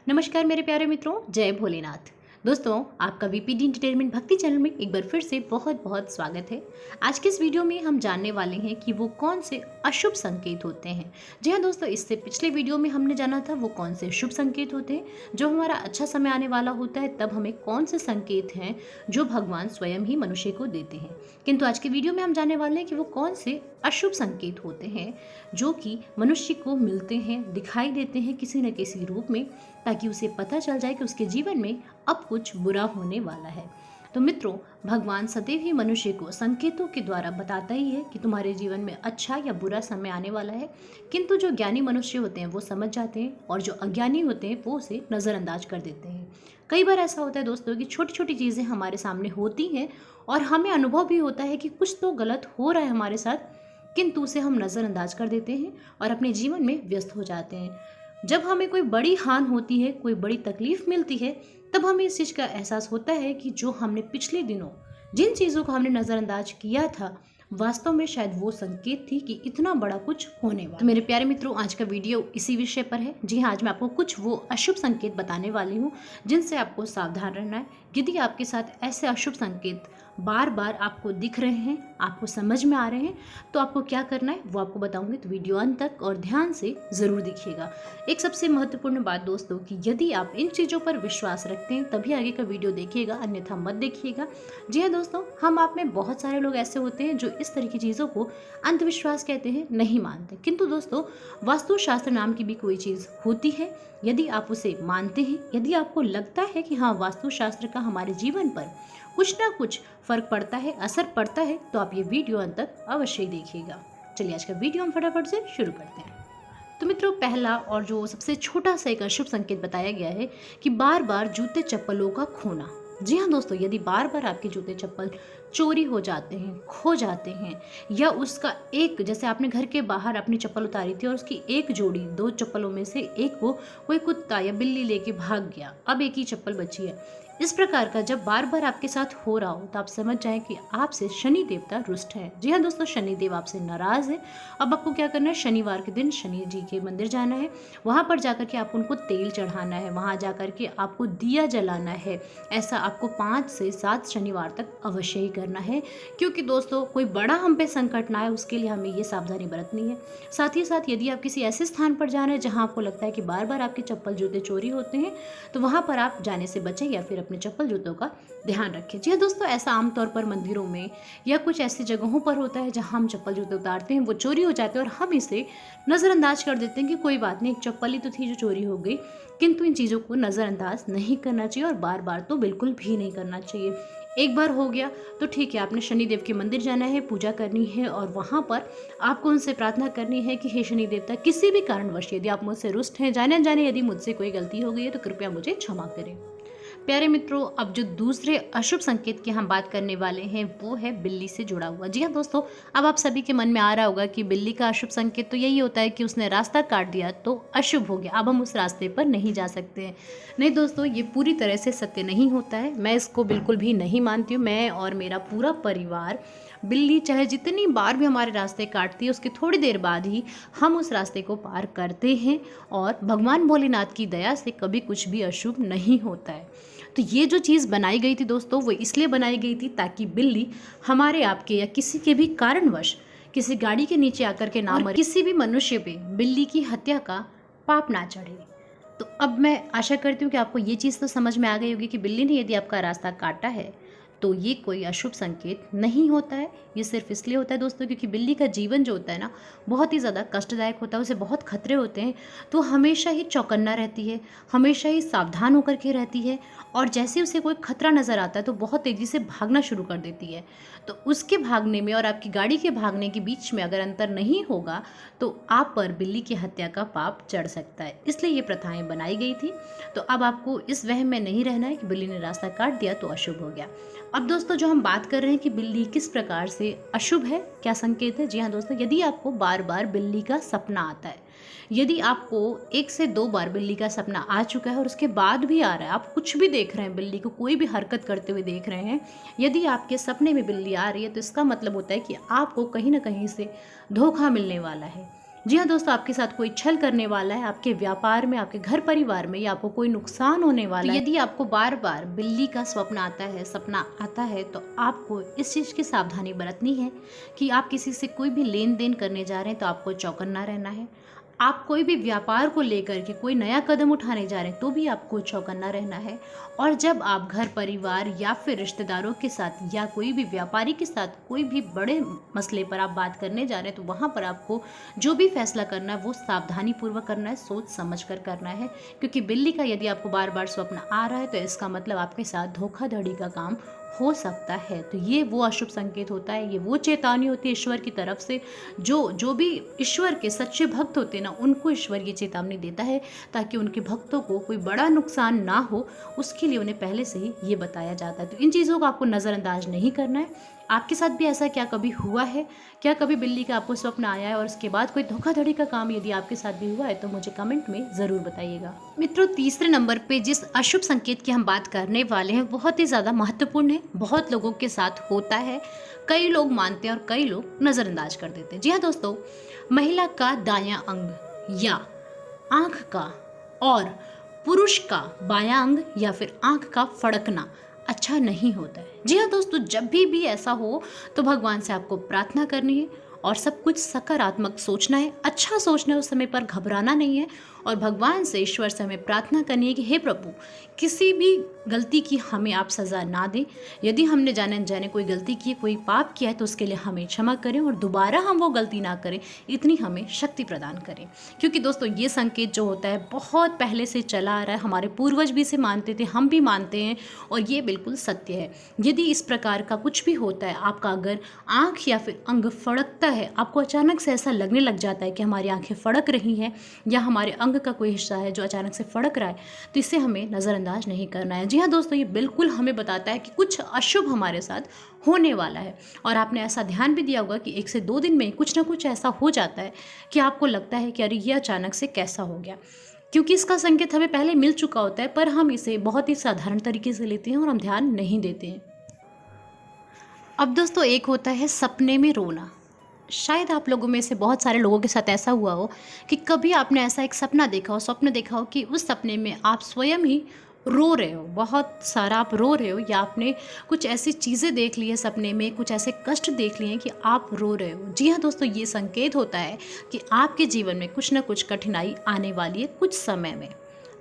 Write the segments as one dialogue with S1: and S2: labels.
S1: नमस्कार मेरे प्यारे मित्रों, जय भोलेनाथ। दोस्तों, आपका वीपीडी एंटरटेनमेंट भक्ति चैनल में एक बार फिर से बहुत बहुत स्वागत है। आज के इस वीडियो में हम जानने वाले हैं कि वो कौन से अशुभ संकेत होते हैं। जी हाँ दोस्तों, इससे पिछले वीडियो में हमने जाना था वो कौन से शुभ संकेत होते हैं। जो हमारा अच्छा समय आने वाला होता है तब हमें कौन से संकेत हैं जो भगवान स्वयं ही मनुष्य को देते हैं। किंतु आज के वीडियो में हम जानने वाले हैं कि वो कौन से अशुभ संकेत होते हैं जो कि मनुष्य को मिलते हैं, दिखाई देते हैं किसी न किसी रूप में, ताकि उसे पता चल जाए कि उसके जीवन में अब कुछ बुरा होने वाला है। तो मित्रों, भगवान सदैव ही मनुष्य को संकेतों के द्वारा बताता ही है कि तुम्हारे जीवन में अच्छा या बुरा समय आने वाला है। किंतु जो ज्ञानी मनुष्य होते हैं वो समझ जाते हैं और जो अज्ञानी होते हैं वो उसे नज़रअंदाज कर देते हैं। कई बार ऐसा होता है दोस्तों कि छोटी छोटी चीज़ें हमारे सामने होती हैं और हमें अनुभव भी होता है कि कुछ तो गलत हो रहा है हमारे साथ, किंतु उसे हम नज़रअंदाज कर देते हैं और अपने जीवन में व्यस्त हो जाते हैं। जब हमें कोई बड़ी हानि होती है, कोई बड़ी तकलीफ मिलती है, तब हमें इस चीज़ का एहसास होता है कि जो हमने पिछले दिनों जिन चीज़ों को हमने नज़रअंदाज किया था, वास्तव में शायद वो संकेत थी कि इतना बड़ा कुछ होने वाला। तो मेरे प्यारे मित्रों, आज का वीडियो इसी विषय पर है। जी हाँ, आज मैं आपको कुछ वो अशुभ संकेत बताने वाली हूँ जिनसे आपको सावधान रहना है। यदि आपके साथ ऐसे अशुभ संकेत बार बार आपको दिख रहे हैं, आपको समझ में आ रहे हैं, तो आपको क्या करना है वो आपको बताऊंगी। तो वीडियो अंत तक और ध्यान से ज़रूर देखिएगा। एक सबसे महत्वपूर्ण बात दोस्तों कि यदि आप इन चीज़ों पर विश्वास रखते हैं तभी आगे का वीडियो देखिएगा, अन्यथा मत देखिएगा। जी हाँ दोस्तों, हम आप में बहुत सारे लोग ऐसे होते हैं जो इस तरह की चीज़ों को अंधविश्वास कहते हैं, नहीं मानते। किंतु दोस्तों, वास्तुशास्त्र नाम की भी कोई चीज़ होती है। यदि आप उसे मानते हैं, यदि आपको लगता है कि हाँ, वास्तुशास्त्र का हमारे जीवन पर कुछ ना कुछ फर्क पड़ता है, असर पड़ता है, तो आप ये वीडियो अंत तक अवश्य ही देखिएगा। चलिए आज का वीडियो हम फटाफट से शुरू करते हैं। तो मित्रों, पहला और जो सबसे छोटा सा एक अशुभ संकेत बताया गया है कि बार बार जूते चप्पलों का खोना। जी हाँ दोस्तों, यदि बार बार आपके जूते चप्पल चोरी हो जाते हैं, खो जाते हैं, या उसका एक, जैसे आपने घर के बाहर अपनी चप्पल उतारी थी और उसकी एक जोड़ी, दो चप्पलों में से एक को कोई कुत्ता या बिल्ली लेके भाग गया, अब एक ही चप्पल बची है, इस प्रकार का जब बार बार आपके साथ हो रहा हो तो आप समझ जाएं कि आपसे शनि देवता रुष्ट है। जी हाँ दोस्तों, शनि देव आपसे नाराज है। अब आपको क्या करना है, शनिवार के दिन शनि जी के मंदिर जाना है, वहाँ पर जाकर के आपको उनको तेल चढ़ाना है, वहाँ जाकर के आपको दिया जलाना है। ऐसा आपको 5 से 7 शनिवार तक अवश्य ही करना है, क्योंकि दोस्तों कोई बड़ा हम पे संकट ना आए, उसके लिए हमें ये सावधानी बरतनी है। साथ ही साथ यदि आप किसी ऐसे स्थान पर जा रहे हैं जहाँ आपको लगता है कि बार बार आपके चप्पल जूते चोरी होते हैं, तो वहाँ पर आप जाने से बचें या फिर अपने चप्पल जूतों का ध्यान रखें। जी हाँ दोस्तों, ऐसा आमतौर पर मंदिरों में या कुछ ऐसी जगहों पर होता है जहाँ हम चप्पल जूते उतारते हैं, वो चोरी हो जाते हैं और हम इसे नज़रअंदाज कर देते हैं कि कोई बात नहीं, एक चप्पल ही तो थी जो चोरी हो गई। किंतु इन चीज़ों को नज़रअंदाज नहीं करना चाहिए और बार बार तो बिल्कुल भी नहीं करना चाहिए। एक बार हो गया तो ठीक है, आपने शनिदेव के मंदिर जाना है, पूजा करनी है और वहाँ पर आपको उनसे प्रार्थना करनी है कि हे शनि देवता, किसी भी कारणवश यदि आप मुझसे रुष्ट हैं, जाने अनजाने यदि मुझसे कोई गलती हो गई है तो कृपया मुझे क्षमा करें। प्यारे मित्रों, अब जो दूसरे अशुभ संकेत की हम बात करने वाले हैं वो है बिल्ली से जुड़ा हुआ। जी हाँ दोस्तों, अब आप सभी के मन में आ रहा होगा कि बिल्ली का अशुभ संकेत तो यही होता है कि उसने रास्ता काट दिया तो अशुभ हो गया, अब हम उस रास्ते पर नहीं जा सकते हैं। नहीं दोस्तों, ये पूरी तरह से सत्य नहीं होता है। मैं इसको बिल्कुल भी नहीं मानती हूँ। मैं और मेरा पूरा परिवार, बिल्ली चाहे जितनी बार भी हमारे रास्ते काटती है, उसके थोड़ी देर बाद ही हम उस रास्ते को पार करते हैं और भगवान भोलेनाथ की दया से कभी कुछ भी अशुभ नहीं होता है। तो ये जो चीज़ बनाई गई थी दोस्तों, वो इसलिए बनाई गई थी ताकि बिल्ली हमारे आपके या किसी के भी कारणवश किसी गाड़ी के नीचे आकर के ना मरे, किसी भी मनुष्य पे बिल्ली की हत्या का पाप ना चढ़े। तो अब मैं आशा करती हूँ कि आपको ये चीज़ तो समझ में आ गई होगी कि बिल्ली ने यदि आपका रास्ता काटा है तो ये कोई अशुभ संकेत नहीं होता है। ये सिर्फ इसलिए होता है दोस्तों क्योंकि बिल्ली का जीवन जो होता है ना, बहुत ही ज़्यादा कष्टदायक होता है, उसे बहुत खतरे होते हैं, तो हमेशा ही चौकन्ना रहती है, हमेशा ही सावधान होकर के रहती है और जैसे उसे कोई खतरा नज़र आता है तो बहुत तेज़ी से भागना शुरू कर देती है। तो उसके भागने में और आपकी गाड़ी के भागने के बीच में अगर अंतर नहीं होगा तो आप पर बिल्ली की हत्या का पाप चढ़ सकता है। इसलिए ये प्रथाएं बनाई गई थी। तो अब आपको इस वहम में नहीं रहना है कि बिल्ली ने रास्ता काट दिया तो अशुभ हो गया। अब दोस्तों, जो हम बात कर रहे हैं कि बिल्ली किस प्रकार से अशुभ है, क्या संकेत है। जी हाँ दोस्तों, यदि आपको बार बार बिल्ली का सपना आता है, यदि आपको 1 से 2 बार बिल्ली का सपना आ चुका है और उसके बाद भी आ रहा है, आप कुछ भी देख रहे हैं, बिल्ली को कोई भी हरकत करते हुए देख रहे हैं, यदि आपके सपने में बिल्ली आ रही है तो इसका मतलब होता है कि आपको कहीं ना कहीं से धोखा मिलने वाला है। जी हाँ दोस्तों, आपके साथ कोई छल करने वाला है, आपके व्यापार में, आपके घर परिवार में, या आपको कोई नुकसान होने वाला है। यदि आपको बार बार बिल्ली का सपना आता है तो आपको इस चीज़ की सावधानी बरतनी है कि आप किसी से कोई भी लेन देन करने जा रहे हैं तो आपको चौकन्ना रहना है। आप कोई भी व्यापार को लेकर के कोई नया कदम उठाने जा रहे हैं तो भी आपको चौकन्ना रहना है। और जब आप घर परिवार या फिर रिश्तेदारों के साथ या कोई भी व्यापारी के साथ कोई भी बड़े मसले पर आप बात करने जा रहे हैं तो वहाँ पर आपको जो भी फैसला करना है वो सावधानी पूर्वक करना है, सोच समझ कर करना है। क्योंकि बिल्ली का यदि आपको बार बार स्वप्न आ रहा है तो इसका मतलब आपके साथ धोखाधड़ी का काम हो सकता है। तो ये वो अशुभ संकेत होता है, ये वो चेतावनी होती है ईश्वर की तरफ से। जो भी ईश्वर के सच्चे भक्त होते हैं ना, उनको ईश्वर ये चेतावनी देता है ताकि उनके भक्तों को कोई बड़ा नुकसान ना हो, उसके लिए उन्हें पहले से ही ये बताया जाता है। तो इन चीज़ों को आपको नज़रअंदाज नहीं करना है। आपके साथ भी ऐसा क्या कभी हुआ है? क्या कभी बिल्ली का आपको स्वप्न आया है और उसके बाद कोई धोखाधड़ी का काम यदि आपके साथ भी हुआ है तो मुझे कमेंट में ज़रूर बताइएगा। मित्रों, तीसरे नंबर पे जिस अशुभ संकेत की हम बात करने वाले हैं बहुत ही ज़्यादा महत्वपूर्ण है, बहुत लोगों के साथ होता है, कई लोग मानते हैं और कई लोग नज़रअंदाज कर देते हैं। जी हाँ दोस्तों, महिला का दायां अंग या आँख का और पुरुष का बायां अंग या फिर आँख का फड़कना अच्छा नहीं होता है। जी हाँ दोस्तों, जब भी ऐसा हो तो भगवान से आपको प्रार्थना करनी है और सब कुछ सकारात्मक सोचना है, अच्छा सोचना है, उस समय पर घबराना नहीं है। और भगवान से, ईश्वर से हमें प्रार्थना करनी है कि हे प्रभु, किसी भी गलती की हमें आप सज़ा ना दें। यदि हमने जाने अनजाने कोई गलती की, कोई पाप किया है तो उसके लिए हमें क्षमा करें और दोबारा हम वो गलती ना करें, इतनी हमें शक्ति प्रदान करें। क्योंकि दोस्तों ये संकेत जो होता है बहुत पहले से चला आ रहा है, हमारे पूर्वज भी इसे मानते थे, हम भी मानते हैं और ये बिल्कुल सत्य है। यदि इस प्रकार का कुछ भी होता है, आपका अगर आँख या फिर अंग फड़कता है, आपको अचानक से ऐसा लगने लग जाता है कि हमारी आँखें फड़क रही हैं या हमारे अंग का कोई हिस्सा है जो अचानक से फड़क रहा है, तो इसे हमें नज़रअंदाज नहीं करना है। जी हाँ दोस्तों, ये बिल्कुल हमें बताता है कि कुछ अशुभ हमारे साथ होने वाला है। और आपने ऐसा ध्यान भी दिया होगा कि 1 से 2 दिन में कुछ ना कुछ ऐसा हो जाता है कि आपको लगता है कि अरे ये अचानक से कैसा हो गया, क्योंकि इसका संकेत हमें पहले मिल चुका होता है पर हम इसे बहुत ही साधारण तरीके से लेते हैं और हम ध्यान नहीं देते हैं। अब दोस्तों, एक होता है सपने में रोना। शायद आप लोगों में से बहुत सारे लोगों के साथ ऐसा हुआ हो कि कभी आपने ऐसा एक स्वप्न देखा हो कि उस सपने में आप स्वयं ही रो रहे हो, बहुत सारा आप रो रहे हो, या आपने कुछ ऐसी चीज़ें देख ली है सपने में, कुछ ऐसे कष्ट देख लिए हैं कि आप रो रहे हो। जी हाँ दोस्तों, ये संकेत होता है कि आपके जीवन में कुछ ना कुछ कठिनाई आने वाली है कुछ समय में।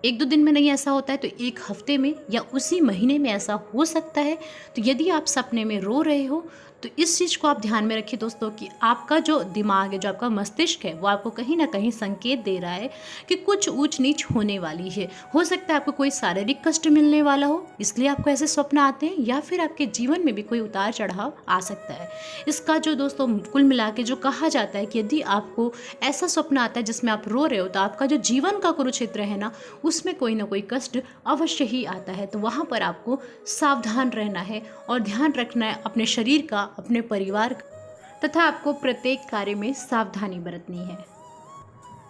S1: 1-2 दिन में नहीं ऐसा होता है तो 1 हफ्ते में या उसी महीने में ऐसा हो सकता है। तो यदि आप सपने में रो रहे हो तो इस चीज़ को आप ध्यान में रखिए दोस्तों कि आपका जो दिमाग है, जो आपका मस्तिष्क है, वो आपको कहीं ना कहीं संकेत दे रहा है कि कुछ ऊंच नीच होने वाली है। हो सकता है आपको कोई शारीरिक कष्ट मिलने वाला हो, इसलिए आपको ऐसे स्वप्न आते हैं, या फिर आपके जीवन में भी कोई उतार चढ़ाव आ सकता है। इसका जो दोस्तों कुल मिला के जो कहा जाता है कि यदि आपको ऐसा स्वप्न आता है जिसमें आप रो रहे हो तो आपका जो जीवन का कुरुक्षेत्र है ना, उसमें कोई ना कोई कष्ट अवश्य ही आता है। तो वहाँ पर आपको सावधान रहना है और ध्यान रखना है अपने शरीर का, अपने परिवार का, तथा आपको प्रत्येक कार्य में सावधानी बरतनी है।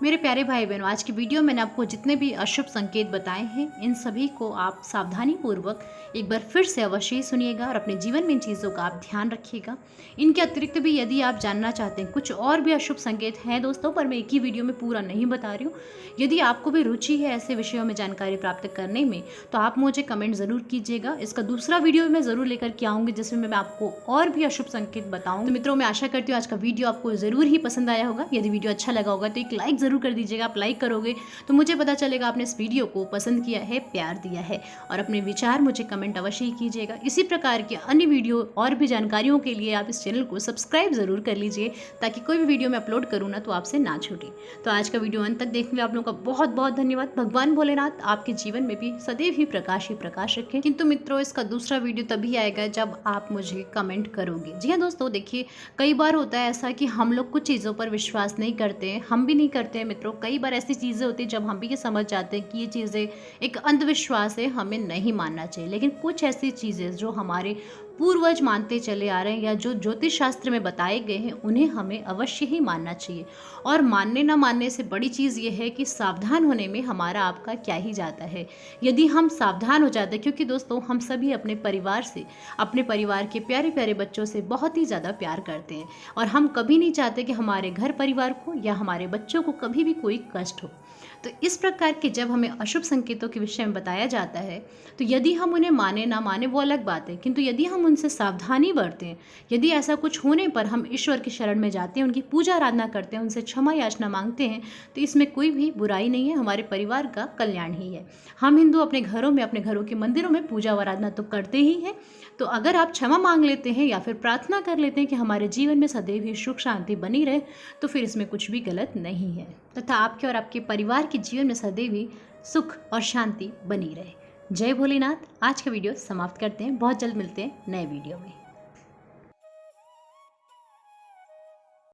S1: मेरे प्यारे भाई बहनों, आज की वीडियो मैंने आपको जितने भी अशुभ संकेत बताए हैं, इन सभी को आप सावधानी पूर्वक एक बार फिर से अवश्य ही सुनिएगा और अपने जीवन में इन चीज़ों का आप ध्यान रखिएगा। इनके अतिरिक्त भी यदि आप जानना चाहते हैं, कुछ और भी अशुभ संकेत हैं दोस्तों, पर मैं एक ही वीडियो में पूरा नहीं बता रही हूँ। यदि आपको भी रुचि है ऐसे विषयों में जानकारी प्राप्त करने में तो आप मुझे कमेंट ज़रूर कीजिएगा। इसका दूसरा वीडियो मैं ज़रूर लेकर के आऊँगी जिसमें मैं आपको और भी अशुभ संकेत बताऊँ। तो मित्रों, मैं आशा करती हूँ आज का वीडियो आपको ज़रूर ही पसंद आया होगा। यदि वीडियो अच्छा लगा होगा तो एक लाइक ज़रूर कर दीजिएगा। आप लाइक करोगे तो मुझे पता चलेगा आपने इस वीडियो को पसंद किया है, प्यार दिया है। और अपने विचार मुझे कमेंट अवश्य ही कीजिएगा। इसी प्रकार के अन्य वीडियो और भी जानकारियों के लिए आप इस चैनल को सब्सक्राइब ज़रूर कर लीजिए ताकि कोई भी वीडियो मैं अपलोड करूँ ना तो आपसे ना छूटे। तो आज का वीडियो अंत तक देखने में आप लोगों का बहुत बहुत धन्यवाद। भगवान भोलेनाथ आपके जीवन में भी सदैव ही प्रकाश रखें। किंतु मित्रों, इसका दूसरा वीडियो तभी आएगा जब आप मुझे कमेंट करोगे। जी हाँ दोस्तों, देखिए कई बार होता है ऐसा कि हम लोग कुछ चीज़ों पर विश्वास नहीं करते हैं, हम भी नहीं करते हैं मित्रों। कई बार ऐसी चीज़ें होती हैं जब हम भी ये समझ जाते हैं कि ये चीज़ें एक अंधविश्वास है, हमें नहीं मानना चाहिए। लेकिन कुछ ऐसी चीज़ें जो हमारे पूर्वज मानते चले आ रहे हैं या जो ज्योतिष शास्त्र में बताए गए हैं उन्हें हमें अवश्य ही मानना चाहिए। और मानने ना मानने से बड़ी चीज़ ये है कि सावधान होने में हमारा आपका क्या ही जाता है। यदि हम सावधान हो जाते हैं, क्योंकि दोस्तों हम सभी अपने परिवार से, अपने परिवार के प्यारे प्यारे बच्चों से बहुत ही ज़्यादा प्यार करते हैं और हम कभी नहीं चाहते कि हमारे घर परिवार को या हमारे बच्चों को कभी भी कोई कष्ट हो। तो इस प्रकार के जब हमें अशुभ संकेतों के विषय में बताया जाता है तो यदि हम उन्हें माने ना माने वो अलग बात है, किंतु यदि हम उनसे सावधानी बरतें, यदि ऐसा कुछ होने पर हम ईश्वर की शरण में जाते हैं, उनकी पूजा आराधना करते हैं, उनसे क्षमा याचना मांगते हैं, तो इसमें कोई भी बुराई नहीं है, हमारे परिवार का कल्याण ही है। हम हिंदू अपने घरों में, अपने घरों के मंदिरों में पूजा आराधना तो करते ही हैं। तो अगर आप क्षमा मांग लेते हैं या फिर प्रार्थना कर लेते हैं कि हमारे जीवन में सदैव ही सुख शांति बनी रहे, तो फिर इसमें कुछ भी गलत नहीं है तथा आपके और आपके परिवार के जीवन में सदैव ही सुख और शांति बनी रहे। जय भोलेनाथ। आज का वीडियो समाप्त करते हैं, बहुत जल्द मिलते हैं नए वीडियो में।